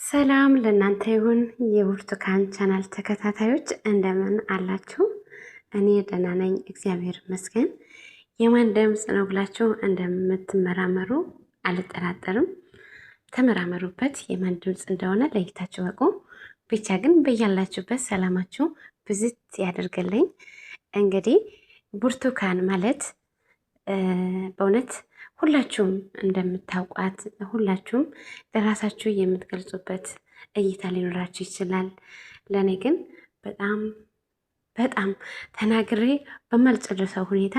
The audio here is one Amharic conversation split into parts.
ሰላም ለእናንተ ይሁን የብርቱካን ቻናል ተከታታዮች እንደምን አላችሁ? እኔ ደህና ነኝ፣ እግዚአብሔር ይመስገን። የማን ድምፅ ነው ብላችሁ እንደምትመራመሩ አልጠራጠርም። ተመራመሩበት፣ የማን ድምፅ እንደሆነ ለይታችሁ ወቁ። ብቻ ግን በያላችሁበት ሰላማችሁ ብዝት ያደርግልኝ። እንግዲህ ብርቱካን ማለት በእውነት ሁላችሁም እንደምታውቋት ሁላችሁም ለራሳችሁ የምትገልጹበት እይታ ሊኖራችሁ ይችላል። ለእኔ ግን በጣም በጣም ተናግሬ በማልጨርሰው ሁኔታ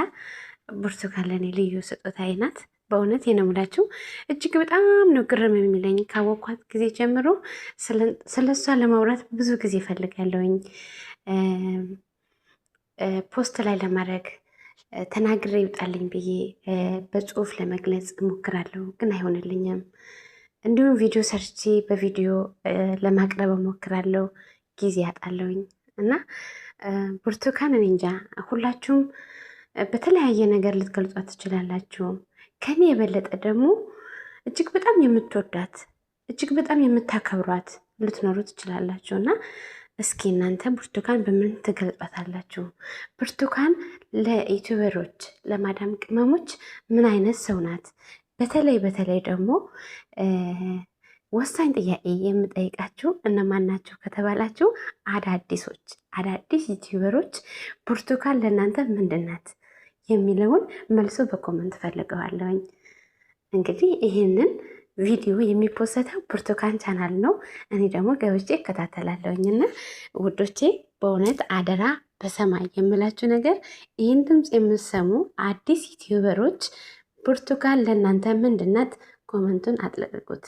ብርቱካን ለእኔ ልዩ ስጦታዬ ናት። በእውነት የነሙላችሁ እጅግ በጣም ነው ግርም የሚለኝ። ካወኳት ጊዜ ጀምሮ ስለሷ ለማውራት ብዙ ጊዜ እፈልጋለሁኝ። ፖስት ላይ ለማድረግ ተናግሬ ይውጣልኝ ብዬ በጽሁፍ ለመግለጽ እሞክራለሁ፣ ግን አይሆንልኝም። እንዲሁም ቪዲዮ ሰርቼ በቪዲዮ ለማቅረብ እሞክራለሁ፣ ጊዜ ያጣለሁኝ እና ብርቱካን እኔ እንጃ ሁላችሁም በተለያየ ነገር ልትገልጿት ትችላላችሁ። ከኔ የበለጠ ደግሞ እጅግ በጣም የምትወዳት እጅግ በጣም የምታከብሯት ልትኖሩ ትችላላችሁ እና እስኪ እናንተ ብርቱካን በምን ትገልጿታላችሁ? ብርቱካን ለዩቲዩበሮች ለማዳም ቅመሞች ምን አይነት ሰው ናት? በተለይ ደግሞ ወሳኝ ጥያቄ የምጠይቃችሁ እነማን ናቸው ከተባላችሁ አዳዲስ ዩቲዩበሮች ብርቱካን ለእናንተ ምንድን ናት የሚለውን መልሶ በኮመንት ፈልገዋለሁኝ። እንግዲህ ይህንን ቪዲዮ የሚፖሰተው ብርቱካን ቻናል ነው። እኔ ደግሞ ገብቼ እከታተላለሁኝና ውዶቼ በእውነት አደራ በሰማይ የምላችሁ ነገር ይህን ድምፅ የምሰሙ አዲስ ዩቲዩበሮች ብርቱካን ለእናንተ ምንድናት? ኮመንቱን አጥለቅቁት።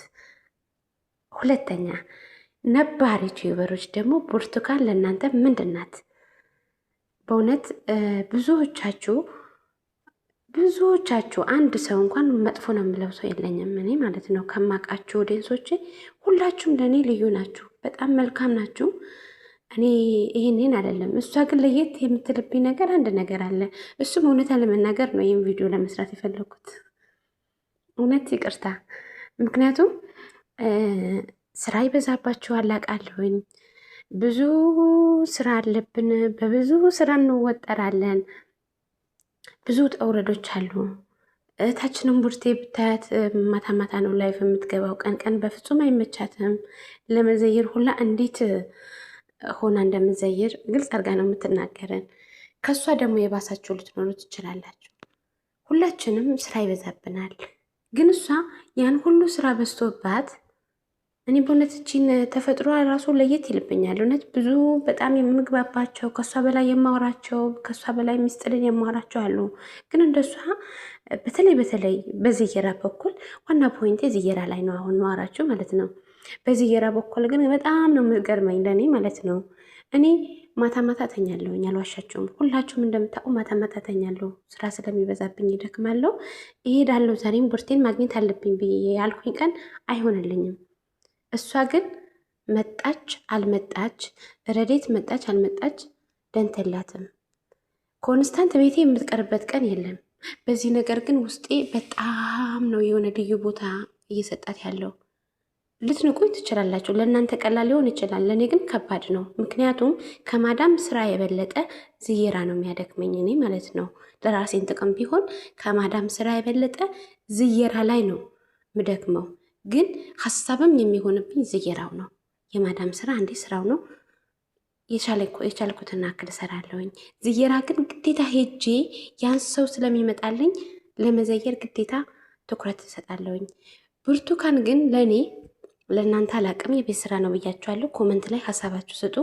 ሁለተኛ ነባር ዩቲዩበሮች ደግሞ ብርቱካን ለእናንተ ምንድናት? በእውነት ብዙዎቻችሁ አንድ ሰው እንኳን መጥፎ ነው የምለው ሰው የለኝም እኔ ማለት ነው። ከማውቃችሁ ኦዲየንሶች ሁላችሁም ለእኔ ልዩ ናችሁ፣ በጣም መልካም ናችሁ። እኔ ይህንን አይደለም። እሷ ግን ለየት የምትልብኝ ነገር አንድ ነገር አለ። እሱም እውነታ ለመናገር ነው ይህም ቪዲዮ ለመስራት የፈለኩት። እውነት ይቅርታ፣ ምክንያቱም ስራ ይበዛባችኋል አውቃለሁኝ። ብዙ ስራ አለብን፣ በብዙ ስራ እንወጠራለን። ብዙ ውጣ ውረዶች አሉ። እህታችንም ቡርቴ ብታያት ማታ ማታ ነው ላይፍ የምትገባው። ቀን በፍጹም አይመቻትም። ለመዘየር ሁላ እንዴት ሆና እንደምዘየር ግልጽ አድርጋ ነው የምትናገረን። ከእሷ ደግሞ የባሳችሁ ልትኖሩ ትችላላችሁ። ሁላችንም ስራ ይበዛብናል። ግን እሷ ያን ሁሉ ስራ በዝቶባት እኔ በእውነት እቺን ተፈጥሮ ራሱ ለየት ይልብኛል። እውነት ብዙ በጣም የምግባባቸው ከእሷ በላይ የማወራቸው ከእሷ በላይ ሚስጥርን የማወራቸው አሉ። ግን እንደሷ በተለይ በዝየራ በኩል ዋና ፖይንቴ ዝየራ ላይ ነው አሁን ማወራቸው ማለት ነው። በዝየራ በኩል ግን በጣም ነው የምትገርመኝ ለእኔ ማለት ነው። እኔ ማታ ማታ ተኛለሁኝ፣ አልዋሻቸውም። ሁላችሁም እንደምታውቁ ማታ ማታ ተኛለሁ። ስራ ስለሚበዛብኝ ይደክማለሁ፣ እሄዳለሁ። ዛሬም ቡርቴን ማግኘት አለብኝ ብዬ ያልኩኝ ቀን አይሆንልኝም። እሷ ግን መጣች አልመጣች፣ ረዴት መጣች አልመጣች ደንተላትም። ኮንስታንት ቤቴ የምትቀርበት ቀን የለም። በዚህ ነገር ግን ውስጤ በጣም ነው የሆነ ልዩ ቦታ እየሰጣት ያለው። ልትንቁኝ ትችላላችሁ፣ ለእናንተ ቀላል ሊሆን ይችላል፣ ለእኔ ግን ከባድ ነው። ምክንያቱም ከማዳም ስራ የበለጠ ዝየራ ነው የሚያደክመኝ እኔ ማለት ነው። ለራሴን ጥቅም ቢሆን ከማዳም ስራ የበለጠ ዝየራ ላይ ነው ምደክመው። ግን ሀሳብም የሚሆንብኝ ዝየራው ነው። የማዳም ስራ እንዴ ስራው ነው፣ የቻልኩትና አክል እሰራለሁኝ። ዝየራ ግን ግዴታ ሄጄ ያን ሰው ስለሚመጣልኝ ለመዘየር ግዴታ ትኩረት እሰጣለሁኝ። ብርቱካን ግን ለእኔ ለእናንተ አላቅም፣ የቤት ስራ ነው ብያችኋለሁ። ኮመንት ላይ ሀሳባችሁ ስጡ።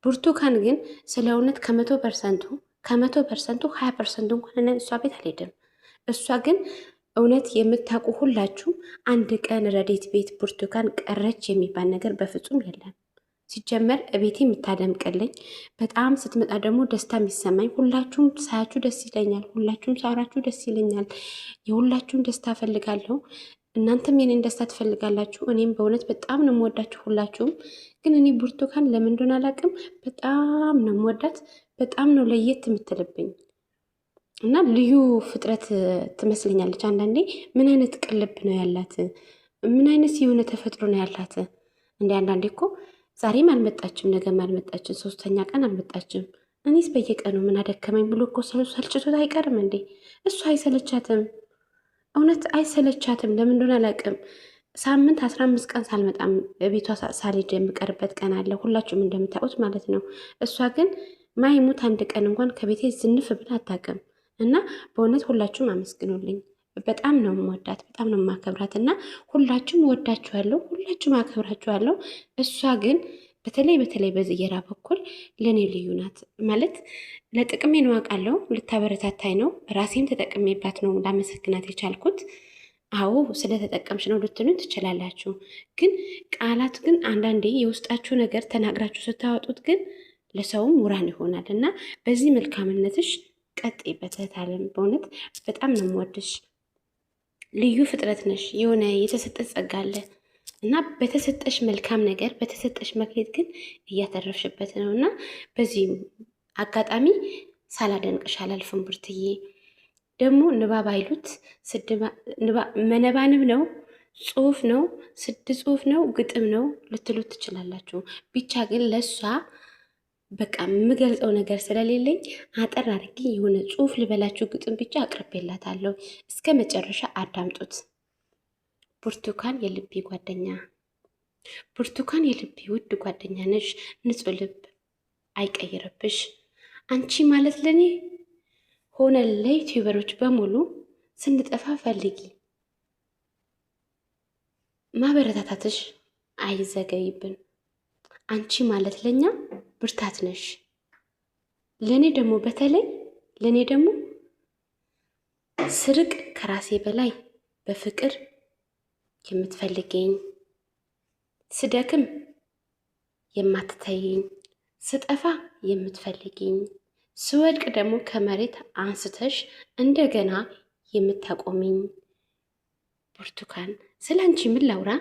ብርቱካን ግን ስለ እውነት ከ100% 20% እንኳን እሷ ቤት አልሄድም። እሷ ግን እውነት የምታውቁ ሁላችሁም አንድ ቀን ረዴት ቤት ብርቱካን ቀረች የሚባል ነገር በፍጹም የለም። ሲጀመር እቤቴ የምታደምቅልኝ በጣም ስትመጣ ደግሞ ደስታ የሚሰማኝ፣ ሁላችሁም ሳያችሁ ደስ ይለኛል፣ ሁላችሁም ሳወራችሁ ደስ ይለኛል። የሁላችሁም ደስታ እፈልጋለሁ። እናንተም የኔን ደስታ ትፈልጋላችሁ። እኔም በእውነት በጣም ነው የምወዳችሁ ሁላችሁም። ግን እኔ ብርቱካን ለምን እንደሆነ አላውቅም፣ በጣም ነው የምወዳት። በጣም ነው ለየት የምትልብኝ እና ልዩ ፍጥረት ትመስለኛለች። አንዳንዴ ምን አይነት ቅልብ ነው ያላት፣ ምን አይነት የሆነ ተፈጥሮ ነው ያላት። እንደ አንዳንዴ እኮ ዛሬም አልመጣችም፣ ነገም አልመጣችም፣ ሶስተኛ ቀን አልመጣችም። እኔስ በየቀኑ ምን አደከመኝ ብሎ እኮ ሰልችቶት አይቀርም እንዴ? እሱ አይሰለቻትም፣ እውነት አይሰለቻትም። ለምን እንደሆነ አላውቅም። ሳምንት 15 ቀን ሳልመጣም ቤቷ ሳልሄድ የምቀርበት ቀን አለ፣ ሁላችሁም እንደምታውቁት ማለት ነው። እሷ ግን ማይሙት አንድ ቀን እንኳን ከቤቴ ዝንፍ ብላ አታውቅም። እና በእውነት ሁላችሁም አመስግኑልኝ። በጣም ነው የምወዳት፣ በጣም ነው የማከብራት። እና ሁላችሁም ወዳችኋለሁ፣ ሁላችሁም አከብራችኋለሁ። እሷ ግን በተለይ በዝየራ በኩል ለእኔ ልዩ ናት። ማለት ለጥቅሜ ነው አውቃለሁ፣ ልታበረታታኝ ነው። ራሴም ተጠቅሜባት ነው ላመሰግናት የቻልኩት። አዎ ስለተጠቀምሽ ነው ልትሉኝ ትችላላችሁ። ግን ቃላት ግን አንዳንዴ የውስጣችሁ ነገር ተናግራችሁ ስታወጡት ግን ለሰውም ውራን ይሆናል እና በዚህ መልካምነትሽ ቀጥይበት እህት ዓለም። በእውነት በጣም ነው የምወድሽ። ልዩ ፍጥረት ነሽ። የሆነ የተሰጠሽ ጸጋ አለ እና በተሰጠሽ መልካም ነገር በተሰጠሽ መክሊት ግን እያተረፍሽበት ነው እና በዚህ አጋጣሚ ሳላደንቅሽ አላልፍም ብርትዬ። ደግሞ ንባብ አይሉት መነባንብ ነው፣ ጽሁፍ ነው፣ ስድ ጽሁፍ ነው፣ ግጥም ነው ልትሉት ትችላላችሁ። ብቻ ግን ለእሷ በቃ የምገልጸው ነገር ስለሌለኝ አጠር አድርጌ የሆነ ጽሁፍ ልበላችሁ ግጥም ብቻ አቅርቤላታለሁ። እስከ መጨረሻ አዳምጡት። ብርቱካን የልቤ ጓደኛ፣ ብርቱካን የልቤ ውድ ጓደኛ ነሽ። ንጹህ ልብ አይቀይርብሽ። አንቺ ማለት ለእኔ ሆነ ለዩቲዩበሮች በሙሉ ስንጠፋ ፈልጊ። ማበረታታትሽ አይዘገይብን። አንቺ ማለት ለኛ ብርታት ነሽ። ለኔ ደግሞ በተለይ ለኔ ደግሞ ስርቅ ከራሴ በላይ በፍቅር የምትፈልገኝ፣ ስደክም የማትተይኝ፣ ስጠፋ የምትፈልጊኝ፣ ስወድቅ ደግሞ ከመሬት አንስተሽ እንደገና የምታቆሚኝ። ብርቱካን ስለ አንቺ ምን ላውራ?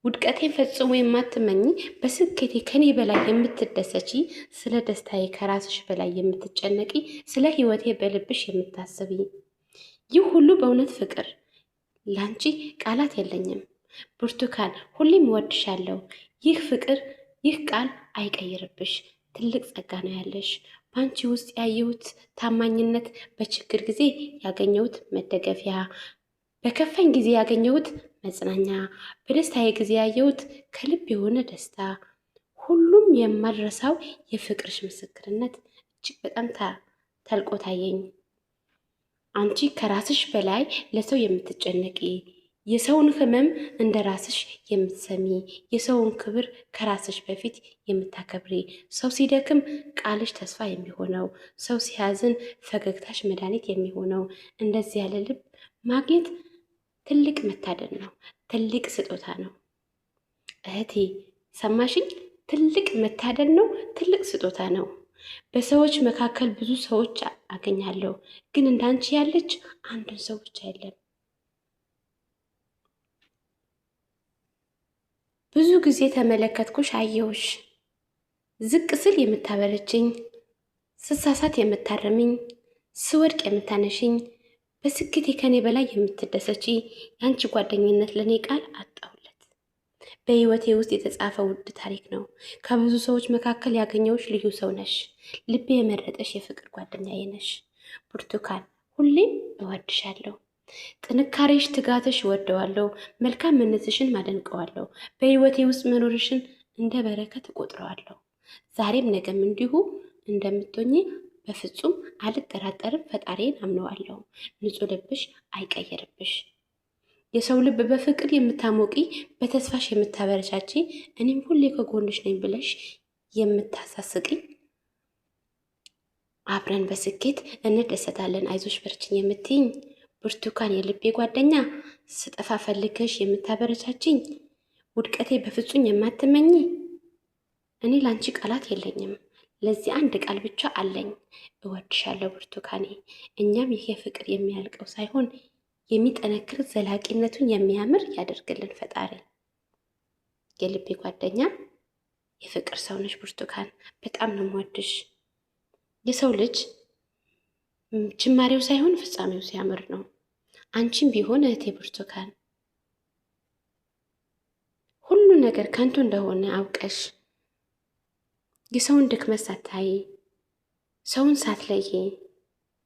ውድቀቴን ፈጽሞ የማትመኝ፣ በስኬቴ ከኔ በላይ የምትደሰቺ፣ ስለ ደስታዬ ከራስሽ በላይ የምትጨነቂ፣ ስለ ህይወቴ በልብሽ የምታስቢ፣ ይህ ሁሉ በእውነት ፍቅር ላንቺ ቃላት የለኝም። ብርቱካን ሁሌም እወድሻለሁ። ይህ ፍቅር ይህ ቃል አይቀይርብሽ። ትልቅ ጸጋ ነው ያለሽ። በአንቺ ውስጥ ያየሁት ታማኝነት፣ በችግር ጊዜ ያገኘሁት መደገፊያ፣ በከፋኝ ጊዜ ያገኘሁት መጽናኛ፣ በደስታዬ ጊዜ ያየሁት ከልብ የሆነ ደስታ፣ ሁሉም የማልረሳው የፍቅርሽ ምስክርነት እጅግ በጣም ተልቆ ታየኝ። አንቺ ከራስሽ በላይ ለሰው የምትጨነቂ፣ የሰውን ህመም እንደ ራስሽ የምትሰሚ፣ የሰውን ክብር ከራስሽ በፊት የምታከብሪ፣ ሰው ሲደክም ቃልሽ ተስፋ የሚሆነው፣ ሰው ሲያዝን ፈገግታሽ መድኃኒት የሚሆነው፣ እንደዚህ ያለ ልብ ማግኘት ትልቅ መታደል ነው። ትልቅ ስጦታ ነው። እህቴ ሰማሽኝ? ትልቅ መታደል ነው። ትልቅ ስጦታ ነው። በሰዎች መካከል ብዙ ሰዎች አገኛለሁ፣ ግን እንዳንቺ ያለች አንድን ሰው ብቻ የለም። ብዙ ጊዜ ተመለከትኩሽ፣ አየሁሽ። ዝቅ ስል የምታበረችኝ፣ ስሳሳት የምታረምኝ፣ ስወድቅ የምታነሽኝ፣ በስኬቴ ከኔ በላይ የምትደሰቺ፣ የአንቺ ጓደኝነት ለእኔ ቃል አጣሁለት። በህይወቴ ውስጥ የተጻፈ ውድ ታሪክ ነው። ከብዙ ሰዎች መካከል ያገኘሁሽ ልዩ ሰው ነሽ። ልቤ የመረጠሽ የፍቅር ጓደኛዬ ነሽ። ብርቱካን ሁሌም እወድሻለሁ። ጥንካሬሽ፣ ትጋትሽ እወደዋለሁ። መልካምነትሽን ማደንቀዋለሁ። በህይወቴ ውስጥ መኖርሽን እንደ በረከት እቆጥረዋለሁ። ዛሬም ነገም እንዲሁ እንደምትሆኚ በፍጹም አልጠራጠርም። ፈጣሪን አምነዋለሁ። ንጹህ ልብሽ አይቀየርብሽ። የሰው ልብ በፍቅር የምታሞቂ፣ በተስፋሽ የምታበረቻቺ፣ እኔም ሁሌ ከጎንሽ ነኝ ብለሽ የምታሳስቅኝ፣ አብረን በስኬት እንደሰታለን አይዞሽ በርችኝ የምትይኝ፣ ብርቱካን የልቤ ጓደኛ፣ ስጠፋ ፈልገሽ የምታበረቻችኝ፣ ውድቀቴ በፍጹም የማትመኝ፣ እኔ ላንቺ ቃላት የለኝም። ለዚህ አንድ ቃል ብቻ አለኝ፣ እወድሻለሁ ብርቱካኔ። እኛም ይሄ ፍቅር የሚያልቀው ሳይሆን የሚጠነክር ዘላቂነቱን የሚያምር ያደርግልን ፈጣሪ። የልቤ ጓደኛ፣ የፍቅር ሰው ነሽ ብርቱካን። በጣም ነው የምወድሽ። የሰው ልጅ ጅማሬው ሳይሆን ፍጻሜው ሲያምር ነው። አንቺም ቢሆን እህቴ ብርቱካን ሁሉ ነገር ከንቱ እንደሆነ አውቀሽ የሰውን ድክመት ሳታይ ሰውን ሳትለይ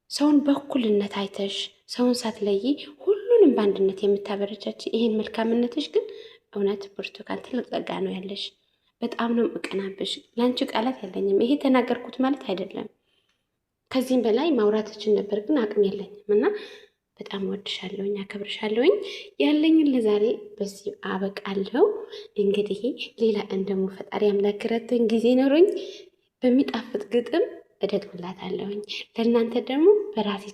ሰውን በእኩልነት አይተሽ ሰውን ሳትለይ ሁሉንም በአንድነት የምታበረቻች ይሄን መልካምነትሽ ግን እውነት ብርቱካን ትልቅ ጸጋ ነው ያለሽ። በጣም ነው እቀናብሽ። ለአንቺ ቃላት የለኝም። ይሄ ተናገርኩት ማለት አይደለም። ከዚህም በላይ ማውራትችን ነበር ግን አቅም የለኝም እና በጣም ወድሻለሁኝ፣ አከብርሻለሁኝ። ያለኝን ለዛሬ በዚህ አበቃለሁ። እንግዲህ ሌላ እንደሞ ፈጣሪ አምላክ ረቶኝ ጊዜ ኖሮኝ በሚጣፍጥ ግጥም እደግምላታለሁኝ። ለእናንተ ደግሞ በራሴ